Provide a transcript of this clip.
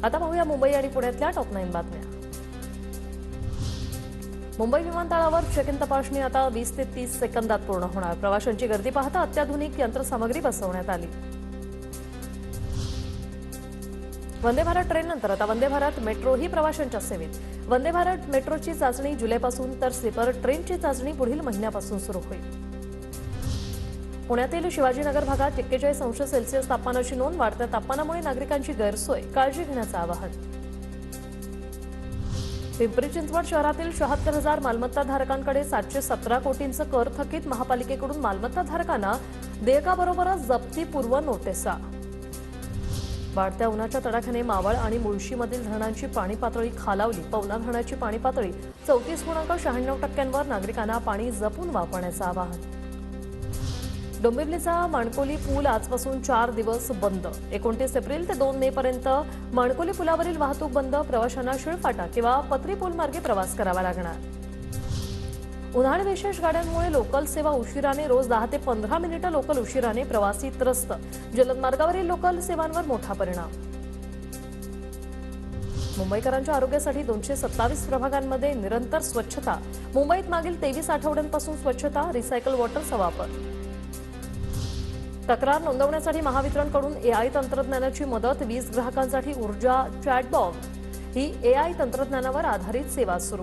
आता पाहूया मुंबई आणि पुण्यातल्या टॉप 9 बातम्या। मुंबई विमानतळावर चेक इन तपासणी आता 20 ते 30 सेकंदात पूर्ण होणार। प्रवाशांची गर्दी पाहता अत्याधुनिक यंत्रसामग्री बसवण्यात आली। वंदे भारत ट्रेननंतर आता वंदे भारत मेट्रो ही प्रवाशांच्या सेवेत। वंदे भारत मेट्रोची चाचणी जुलैपासून तर स्लीपर ट्रेनची चाचणी पुढील महिन्यापासून सुरू होईल। पुण्यातील शिवाजीनगर भागात 41 अंश सेल्सिअस तापमानाची नोंद। वाढत्या तापमानामुळे नागरिकांची गैरसोय, काळजी घेण्याचं आवाहन। पिंपरी चिंचवड शहरातील 74,000 मालमत्ताधारकांकडे 717 कोटींचं कर थकीत। महापालिकेकडून मालमत्ताधारकांना देयकाबरोबरच जप्तीपूर्व नोटिसा। वाढत्या उन्हाच्या तडाख्याने मावळ आणि मुळशीमधील धरणांची पाणी पातळी खालावली। पवना धरणाची पाणी पातळी 34.96% नागरिकांना पाणी जपून वापरण्याचं आवाहन। डोंबिवलीचा माणकोली पूल आजपासून 4 दिवस बंद। 29 एप्रिल ते 2 मे पर्यंत माणकोली पुलावरील वाहतूक बंद। प्रवाशांना शिळफाटा किंवा पत्री पूल मार्गे प्रवास करावा लागणार। उन्हाळी विशेष गाड्यांमुळे लोकल सेवा उशिराने रोज 10 ते 15 मिनिटं लोकल उशिराने प्रवासी त्रस्त। जलद मार्गावरील लोकल सेवांवर मोठा परिणाम। मुंबईकरांच्या आरोग्यासाठी 227 प्रभागांमध्ये निरंतर स्वच्छता। मुंबईत मागील 23 आठवड्यांपासून स्वच्छता, रिसायकल वॉटरचा वापर। तक्रार नोंदवण्यासाठी महावितरणकडून एआय तंत्रज्ञानाची मदत। 20 ग्राहकांसाठी ऊर्जा चॅटबॉट ही एआय तंत्रज्ञानावर आधारित सेवा सुरू।